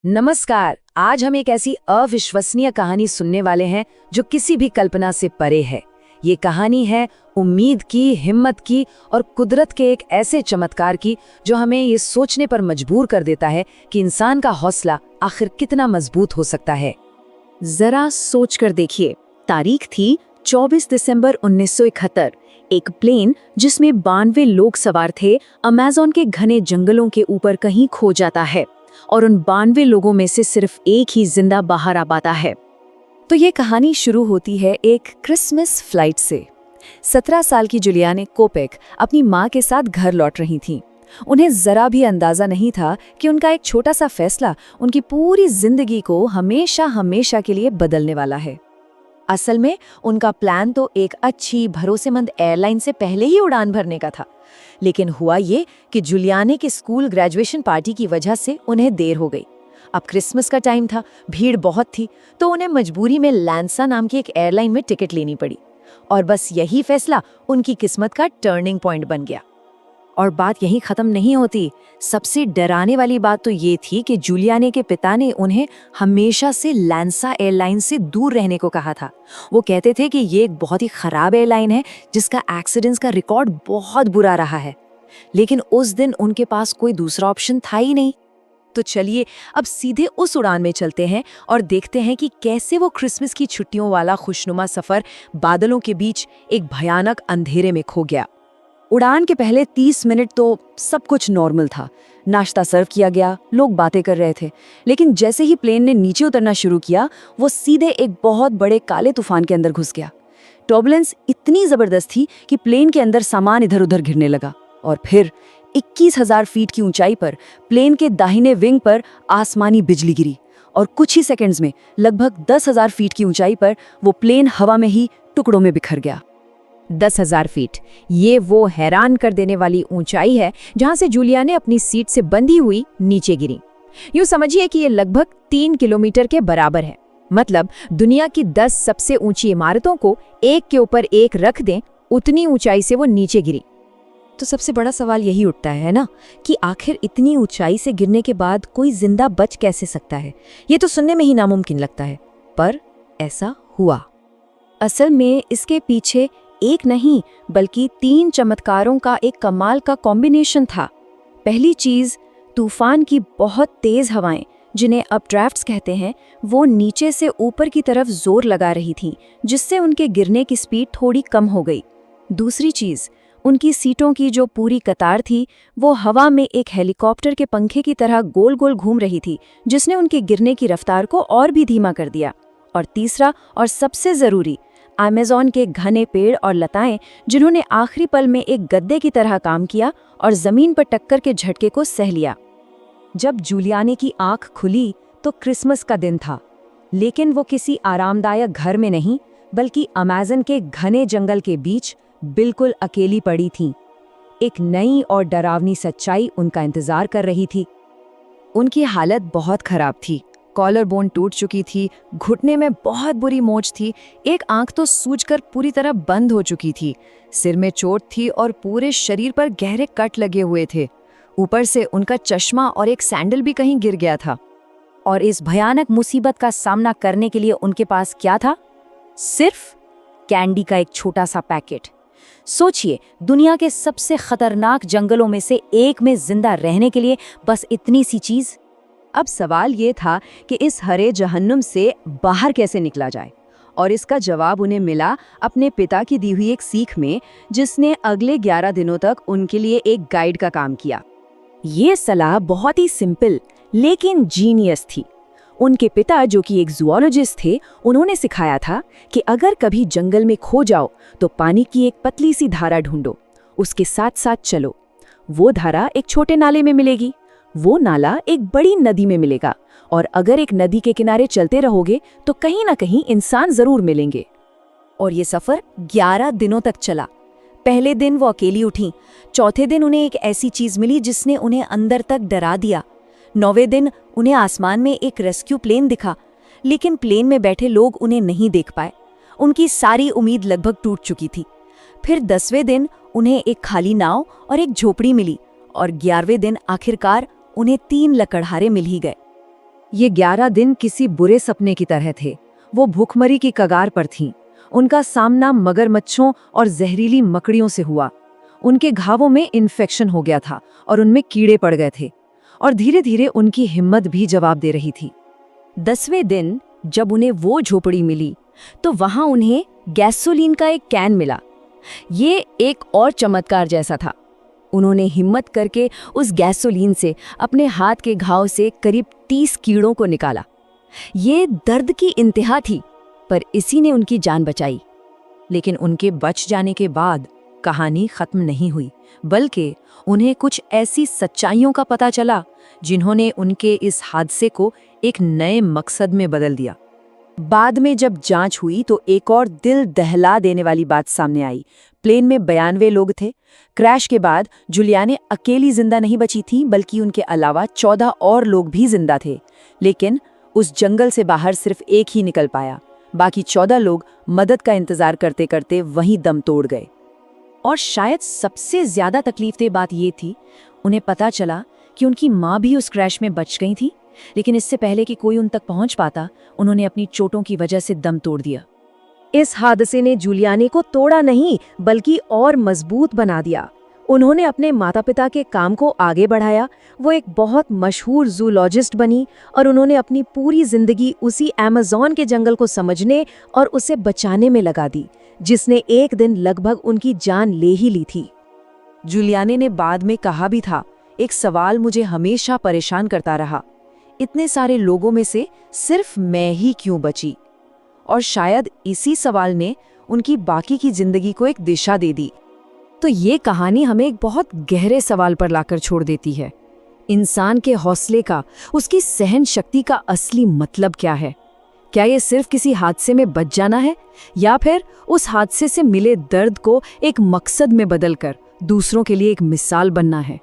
नमस्कार। आज हम एक ऐसी अविश्वसनीय कहानी सुनने वाले हैं जो किसी भी कल्पना से परे है। ये कहानी है उम्मीद की, हिम्मत की और कुदरत के एक ऐसे चमत्कार की जो हमें ये सोचने पर मजबूर कर देता है कि इंसान का हौसला आखिर कितना मजबूत हो सकता है। जरा सोच कर देखिए, तारीख थी 24 दिसंबर 1971। एक प्लेन जिसमें 92 लोग सवार थे अमेज़न के घने जंगलों के ऊपर कहीं खो जाता है और उन 92 लोगों में से सिर्फ एक ही जिंदा बाहर आ पाता है। तो ये कहानी शुरू होती है एक क्रिसमस फ्लाइट से। 17 साल की जुलियाने कोपेक अपनी माँ के साथ घर लौट रही थीं। उन्हें जरा भी अंदाजा नहीं था कि उनका एक छोटा सा फैसला उनकी पूरी जिंदगी को हमेशा हमेशा के लिए बदलने वाला है। असल में उनका प्लान तो एक अच्छी भरोसेमंद एयरलाइन से पहले ही उड़ान भरने का था, लेकिन हुआ ये कि जुलियाने के स्कूल ग्रेजुएशन पार्टी की वजह से उन्हें देर हो गई। अब क्रिसमस का टाइम था, भीड़ बहुत थी, तो उन्हें मजबूरी में लैंसा नाम की एक एयरलाइन में टिकट लेनी पड़ी। और बस यही फैसला उनकी किस्मत का टर्निंग पॉइंट बन गया। और बात यहीं खत्म नहीं होती। सबसे डराने वाली बात तो ये थी कि जुलियाने के पिता ने उन्हें हमेशा से लैंसा एयरलाइन से दूर रहने को कहा था। वो कहते थे कि ये एक बहुत ही खराब एयरलाइन है जिसका एक्सीडेंट्स का रिकॉर्ड बहुत बुरा रहा है। लेकिन उस दिन उनके पास कोई दूसरा ऑप्शन था ही नहीं। तो चलिए अब सीधे उस उड़ान में चलते हैं और देखते हैं कि कैसे वो क्रिसमस की छुट्टियों वाला खुशनुमा सफर बादलों के बीच एक भयानक अंधेरे में खो गया। उड़ान के पहले 30 मिनट तो सब कुछ नॉर्मल था। नाश्ता सर्व किया गया, लोग बातें कर रहे थे। लेकिन जैसे ही प्लेन ने नीचे उतरना शुरू किया, वो सीधे एक बहुत बड़े काले तूफान के अंदर घुस गया। टर्बुलेंस इतनी जबरदस्त थी कि प्लेन के अंदर सामान इधर उधर गिरने लगा। और फिर 21,000 फीट की ऊंचाई पर प्लेन के दाहिने विंग पर आसमानी बिजली गिरी और कुछ ही सेकंड्स में लगभग 10,000 फीट की ऊंचाई पर वो प्लेन हवा में ही टुकड़ों में बिखर गया। 10,000 फीट, ये वो हैरान कर देने वाली ऊंचाई है जहां से जुलियाने अपनी सीट से बंधी हुई नीचे गिरी। यूं समझिए कि ये लगभग 3 किलोमीटर के बराबर है। मतलब दुनिया की 10 सबसे ऊंची इमारतों को एक के ऊपर एक रख दें, उतनी ऊंचाई से वो नीचे गिरी। तो सबसे बड़ा सवाल यही उठता है ना कि आखिर इतनी ऊंचाई से गिरने के बाद कोई जिंदा बच कैसे सकता है। ये तो सुनने में ही नामुमकिन लगता है, पर ऐसा हुआ। असल में इसके पीछे एक नहीं बल्कि 3 चमत्कारों का एक कमाल का कॉम्बिनेशन था। पहली चीज, तूफान की बहुत तेज हवाएं, जिन्हें अपड्राफ्ट्स कहते हैं, वो नीचे से ऊपर की तरफ जोर लगा रही थीं, जिससे उनके गिरने की स्पीड थोड़ी कम हो गई। दूसरी चीज, उनकी सीटों की जो पूरी कतार थी वो हवा में एक हेलीकॉप्टर के पंखे की तरह गोल गोल घूम रही थी, जिसने उनके गिरने की रफ्तार को और भी धीमा कर दिया। और तीसरा और सबसे जरूरी, अमेज़न के घने पेड़ और लताएं, जिन्होंने आखिरी पल में एक गद्दे की तरह काम किया और जमीन पर टक्कर के झटके को सह लिया। जब जुलियाने की आंख खुली तो क्रिसमस का दिन था, लेकिन वो किसी आरामदायक घर में नहीं बल्कि अमेज़न के घने जंगल के बीच बिल्कुल अकेली पड़ी थीं। एक नई और डरावनी सच्चाई उनका इंतजार कर रही थी। उनकी हालत बहुत खराब थी। कॉलर बोन टूट चुकी थी, घुटने में बहुत बुरी मोच थी, एक आंख तो सूजकर पूरी तरह बंद हो चुकी थी, सिर में चोट थी और पूरे शरीर पर गहरे कट लगे हुए थे। ऊपर से उनका चश्मा और एक सैंडल भी कहीं गिर गया था। और इस भयानक मुसीबत का सामना करने के लिए उनके पास क्या था? सिर्फ कैंडी का एक छोटा सा पैकेट। सोचिए, दुनिया के सबसे खतरनाक जंगलों में से एक में जिंदा रहने के लिए बस इतनी सी चीज। अब सवाल ये था कि इस हरे जहन्नुम से बाहर कैसे निकला जाए, और इसका जवाब उन्हें मिला अपने पिता की दी हुई एक सीख में, जिसने अगले 11 दिनों तक उनके लिए एक गाइड का काम किया। ये सलाह बहुत ही सिंपल लेकिन जीनियस थी। उनके पिता, जो कि एक जूलॉजिस्ट थे, उन्होंने सिखाया था कि अगर कभी जंगल में खो जाओ तो पानी की एक पतली सी धारा ढूंढो, उसके साथ साथ चलो। वो धारा एक छोटे नाले में मिलेगी, वो नाला एक बड़ी नदी में मिलेगा, और अगर एक नदी के किनारे चलते रहोगे तो कहीं ना कहीं इंसान जरूर मिलेंगे। और ये सफर 11 दिनों तक चला। पहले दिन वो अकेली उठी, चौथे दिन उन्हें एक ऐसी चीज मिली जिसने उन्हें अंदर तक डरा दिया। 9वें दिन उन्हें आसमान में एक रेस्क्यू प्लेन दिखा, लेकिन प्लेन में बैठे लोग उन्हें नहीं देख पाए। उनकी सारी उम्मीद लगभग टूट चुकी थी। फिर 10वें दिन उन्हें एक खाली नाव और एक झोपड़ी मिली, और 11वें दिन आखिरकार उन्हें 3 लकड़हारे मिल ही गए। ये 11 दिन किसी बुरे सपने की तरह थे। वो भूखमरी की कगार पर थीं। उनका सामना मगरमच्छों और जहरीली मकड़ियों से हुआ। उनके घावों में इन्फेक्शन हो गया था और उनमें कीड़े पड़ गए थे, और धीरे धीरे उनकी हिम्मत भी जवाब दे रही थी। 10वें दिन जब उन्हें वो झोपड़ी मिली तो वहां उन्हें गैसोलीन का एक कैन मिला। ये एक और चमत्कार जैसा था। उन्होंने हिम्मत करके उस गैसोलीन से अपने हाथ के घाव से करीब 30 कीड़ों को निकाला। ये दर्द की इंतहा थी, पर इसी ने उनकी जान बचाई। लेकिन उनके बच जाने के बाद कहानी खत्म नहीं हुई, बल्कि उन्हें कुछ ऐसी सच्चाइयों का पता चला जिन्होंने उनके इस हादसे को एक नए मकसद में बदल दिया। बाद में जब जांच हुई तो एक और दिल दहला देने वाली बात सामने आई। प्लेन में 92 लोग थे। क्रैश के बाद जूलियाने अकेली जिंदा नहीं बची थी, बल्कि उनके अलावा 14 और लोग भी जिंदा थे। लेकिन उस जंगल से बाहर सिर्फ एक ही निकल पाया। बाकी 14 लोग मदद का इंतजार करते करते वहीं दम तोड़ गए। और शायद सबसे ज्यादा तकलीफदेह बात ये थी, उन्हें पता चला कि उनकी माँ भी उस क्रैश में बच गई थी, लेकिन इससे पहले कि कोई उन तक पहुंच पाता, उन्होंने अपनी चोटों की वजह से दम तोड़ दिया। इस हादसे ने जूलियाने को तोड़ा नहीं, बल्कि और मजबूत बना दिया। उन्होंने अपने माता पिता के काम को आगे बढ़ाया। वो एक बहुत मशहूर जूलॉजिस्ट बनी और उन्होंने अपनी पूरी जिंदगी उसी अमेज़न के जंगल को समझने और उसे बचाने में लगा दी, जिसने एक दिन लगभग उनकी जान ले ही ली थी। जूलियाने ने बाद में कहा भी था, एक सवाल मुझे हमेशा परेशान करता रहा, इतने सारे लोगों में से सिर्फ मैं ही क्यों बची? और शायद इसी सवाल ने उनकी बाकी की जिंदगी को एक दिशा दे दी। तो ये कहानी हमें एक बहुत गहरे सवाल पर लाकर छोड़ देती है। इंसान के हौसले का, उसकी सहन शक्ति का असली मतलब क्या है? क्या ये सिर्फ किसी हादसे में बच जाना है, या फिर उस हादसे से मिले दर्द को एक मकसद में बदलकर दूसरों के लिए एक मिसाल बनना है?